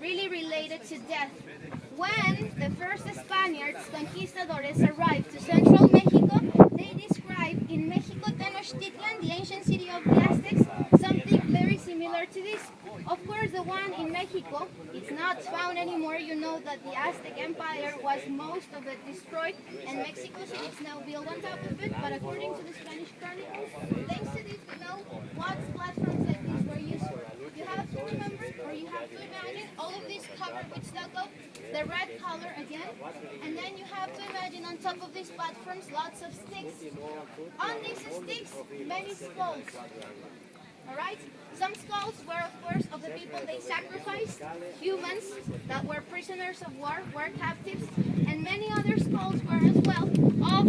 really related to death. When the first Spaniards, conquistadores, arrived to central Mexico, they described in Mexico Tenochtitlan, the ancient city of the Aztecs, something very similar to this. Of course, the one in Mexico, it's not found anymore. You know that the Aztec Empire was most of it destroyed, and Mexico City is now built on top of it. But according to the Spanish chronicles, thanks to this, we know what platforms like these were used for. You have to remember, or you have to imagine, all of this covered with stucco, the red color again, and then you have to imagine on top of these platforms lots of sticks. On these sticks, many skulls. Alright? Some skulls were, of course, of the people they sacrificed, humans that were prisoners of war, were captives, and many other skulls were as well of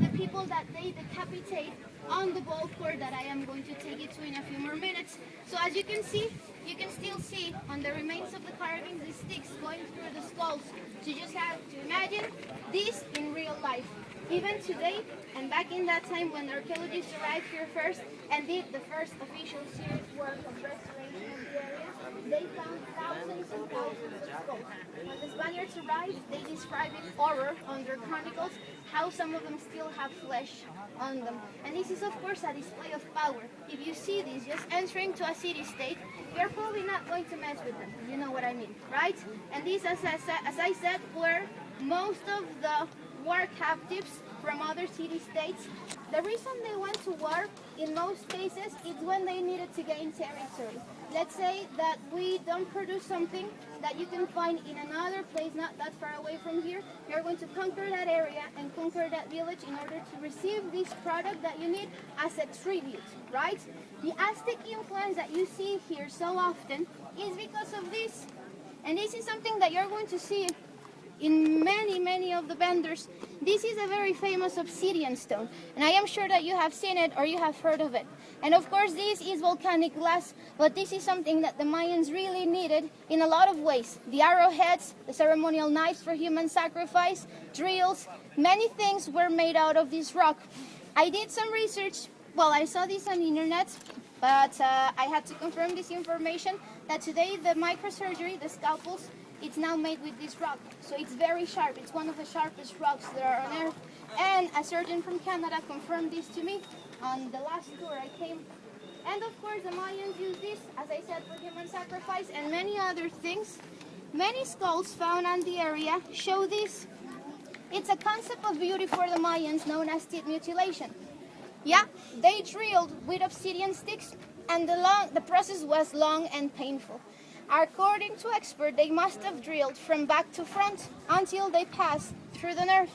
the people that they decapitate on the boat tour that I am going to take you to in a few more minutes. So as you can see, you can still see on the remains of the carvings the sticks going through the skulls. So you just have to imagine this in real life. Even today, and back in that time when the archaeologists arrived here first and did the first official serious work of restoration of the area, they found thousands and thousands of skulls. When the Spaniards arrived, they described with horror on their chronicles how some of them still have flesh on them. And this is, of course, a display of power. If you see this just entering to a city-state, you're probably not going to mess with them. You know what I mean, right? And these, as I said, were most of the war captives from other city-states. The reason they went to war in most cases is when they needed to gain territory. Let's say that we don't produce something that you can find in another place not that far away from here. You're going to conquer that area and conquer that village in order to receive this product that you need as a tribute, right? The Aztec influence that you see here so often is because of this. And this is something that you're going to see in many of the vendors. This is a very famous obsidian stone, and I am sure that you have seen it or you have heard of it. And of course this is volcanic glass, but this is something that the Mayans really needed in a lot of ways. The arrowheads, the ceremonial knives for human sacrifice, drills, many things were made out of this rock. I did some research, well, I saw this on the internet, but I had to confirm this information that today the microsurgery, the scalpels, it's now made with this rock, so it's very sharp. It's one of the sharpest rocks that are on Earth. And a surgeon from Canada confirmed this to me on the last tour I came. And of course, the Mayans used this, as I said, for human sacrifice and many other things. Many skulls found on the area show this. It's a concept of beauty for the Mayans known as teeth mutilation. Yeah, they drilled with obsidian sticks, and the process was long and painful. According to experts, they must have drilled from back to front until they passed through the nerve.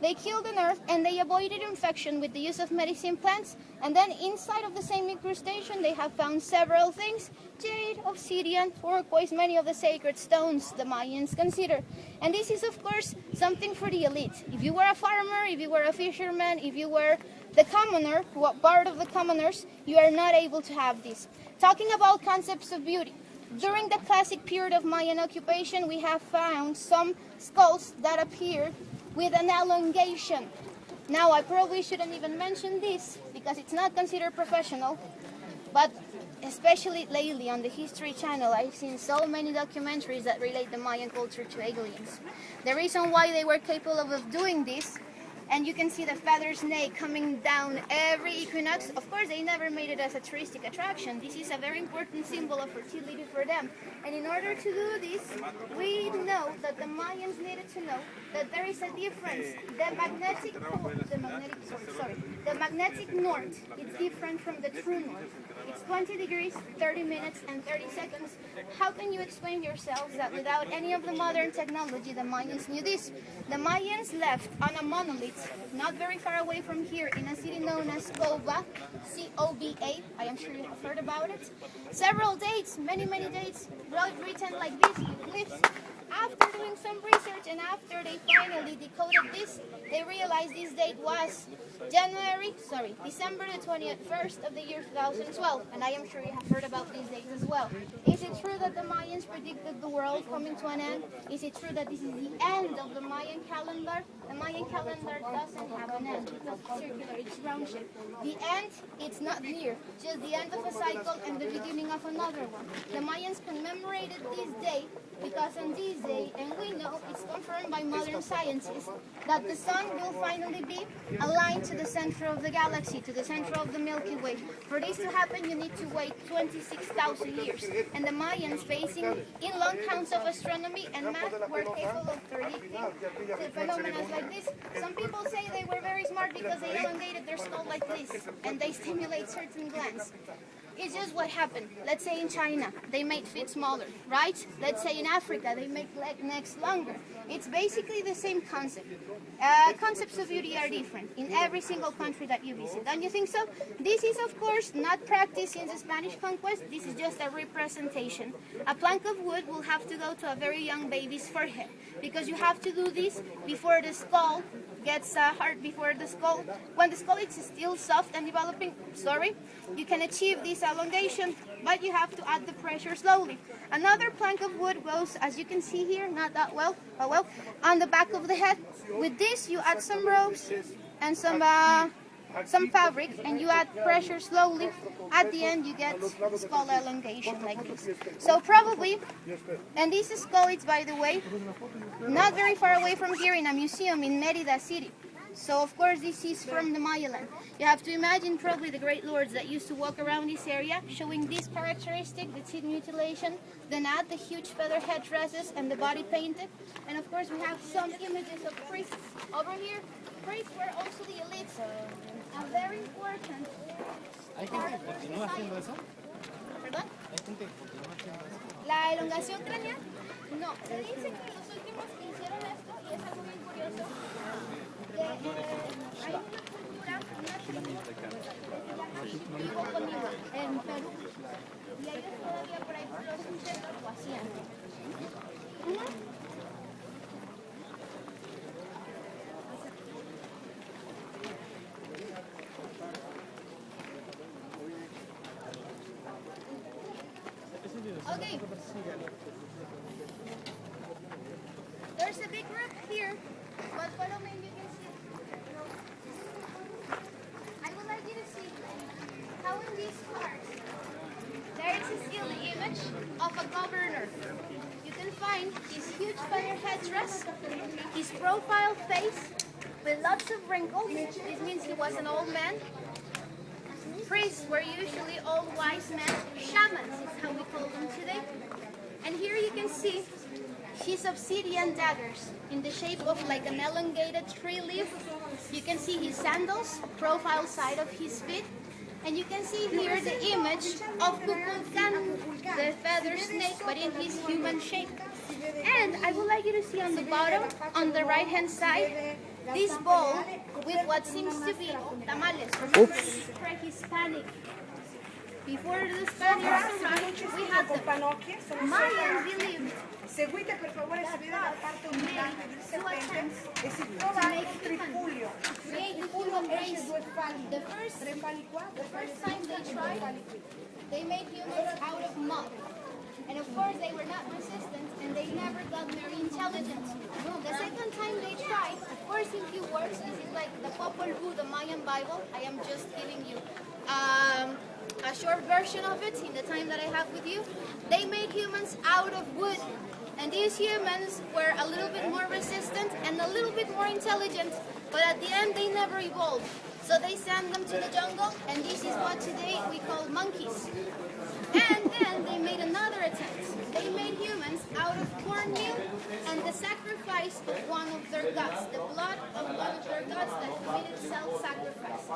They killed the nerve and they avoided infection with the use of medicine plants. And then inside of the same incrustation, they have found several things: jade, obsidian, turquoise, many of the sacred stones the Mayans consider. And this is, of course, something for the elite. If you were a farmer, if you were a fisherman, if you were the commoner, part of the commoners, you are not able to have this. Talking about concepts of beauty. During the classic period of Mayan occupation, we have found some skulls that appear with an elongation. Now, I probably shouldn't even mention this because it's not considered professional, but especially lately on the History Channel, I've seen so many documentaries that relate the Mayan culture to aliens. The reason why they were capable of doing this, and you can see the feather snake coming down every equinox. Of course, they never made it as a touristic attraction. This is a very important symbol of fertility for them. And in order to do this, we know that the Mayans needed to know that there is a difference. The magnetic north is different from the true north. It's 20 degrees, 30 minutes, and 30 seconds. How can you explain yourselves that without any of the modern technology, the Mayans knew this? The Mayans left on a monolith not very far away from here in a city known as Coba, C-O-B-A. I am sure you have heard about it. Several dates, many dates, written like this, with glyphs. after doing some research and after they finally decoded this, they realized this date was December the 21st of the year 2012. And I am sure you have heard about these dates as well. Is it true that the Mayans predicted the world coming to an end? Is it true that this is the end of the Mayan calendar? The Mayan calendar doesn't have an end because it's circular, it's round shaped. The end, it's not near, just the end of a cycle and the beginning of another one. The Mayans commemorated this day because on this day, and we know it's confirmed by modern scientists, that the sun will finally be aligned to the center of the galaxy, to the center of the Milky Way. For this to happen, you need to wait 26,000 years. And the Mayans, basing in long counts of astronomy and math, were capable of predicting phenomena like this. Some people say they were very smart because they elongated their skull like this, and they stimulate certain glands. It's just what happened. Let's say in China, they made feet smaller, right? Let's say in Africa, they make necks longer. It's basically the same concept. Concepts of beauty are different in every single country that you visit. Don't you think so? This is, of course, not practiced since the Spanish conquest. This is just a representation. A plank of wood will have to go to a very young baby's forehead because you have to do this before the skull gets hard, before the skull. When the skull is still soft and developing, you can achieve this elongation, but you have to add the pressure slowly. Another plank of wood goes, as you can see here, not that well, but well, on the back of the head. With this, you add some ropes and some fabric, and you add pressure slowly. At the end, you get skull elongation like this. So probably, and this skull is, by the way, not very far away from here in a museum in Mérida City. So of course this is from the Maya land. You have to imagine probably the great lords that used to walk around this area showing this characteristic, the teeth mutilation, the knot, the huge feather headdresses, and the body painted. And of course we have some images of priests. Over here, priests were also the elites. A very important part of society. ¿Perdón? ¿La elongación craneal? No, se dice que los últimos que hicieron esto, y es algo bien curioso, hay una cultura, una tribu, en Perú, y ellos todavía por ahí por los 80 lo hacían. Okay. There's a big group here, but follow me and you can see. I would like you to see how in these parts there is still the image of a governor. You can find his huge feather headdress, his profile face with lots of wrinkles. This means he was an old man. Priests were usually old wise men. Shamans is how we call them today. And here you can see his obsidian daggers in the shape of like an elongated tree leaf. You can see his sandals, profile side of his feet. And you can see here the image of Kukulkan, the feather snake, but in his human shape. And I would like you to see on the bottom, on the right hand side, this bowl with what seems to be tamales. Remember, this is pre-Hispanic. Before the Spaniards arrived, we had them. Mayans believed Seguite per favore a vedere la parte ondulante del serpente e si trova anche il tripuglio. Il tripuglio esce due falli, tre falli qua, the first time they tried, they made humans out of mud. And of course they were not resistant and they never got very intelligent. The second time they tried, of course in few words, this is like the Popol Vuh, the Mayan Bible. I am just giving you a short version of it in the time that I have with you. They made humans out of wood. And these humans were a little bit more resistant and a little bit more intelligent, but at the end they never evolved. So they sent them to the jungle, and this is what today we call monkeys. And then they made another attempt. They made humans out of cornmeal and the sacrifice of one of their gods, the blood of one of their gods that committed self-sacrifice.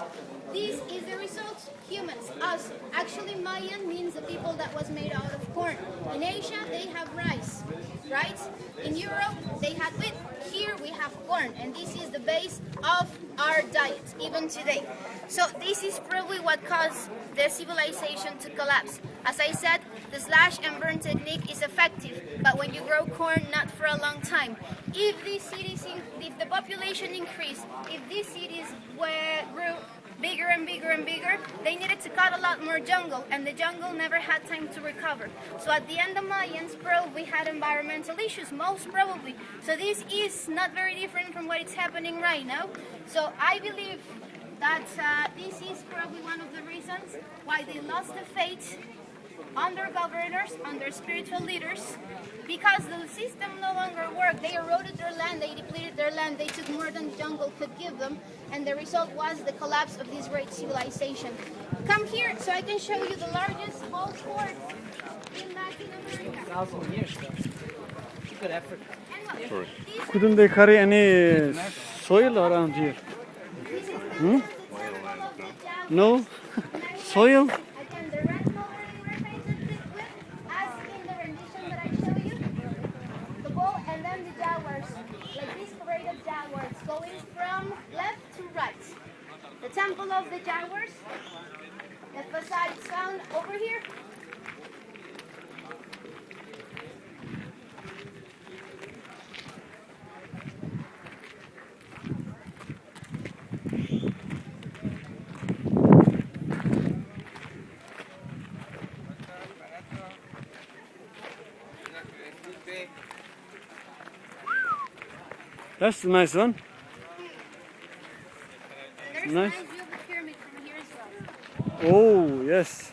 This is the result. Humans, us. Actually, Mayan means the people that was made out of corn. In Asia, they have rice, right? In Europe, they had wheat. Here we have corn, and this is the base of our diet, even today. So this is probably what caused the civilization to collapse. As I said, the slash and burn technique is effective, but when you grow grow corn not for a long time. If the population increased, if these cities grew bigger and bigger and bigger, they needed to cut a lot more jungle, and the jungle never had time to recover. So at the end of Mayans probably had environmental issues, most probably. So this is not very different from what is happening right now. So I believe that this is probably one of the reasons why they lost the faith on their governors, on their spiritual leaders, because the system no longer worked. They eroded their land, they depleted their land, they took more than the jungle could give them, and the result was the collapse of this great civilization. Come here so I can show you the largest ball fort in Latin America. 1,000 years ago. Good effort. And look, these are- Couldn't they carry any soil around here? this is the temple of the Jaguars. No? Soil? Again, the red coloring we're painted with, as in the rendition that I show you, the bull and then the jaguars, like this parade of jaguars going from left to right. The temple of the jaguars, the facade is found over here. That's a nice one. And there's Nice. nice view of the pyramid from here as well. Oh, yes.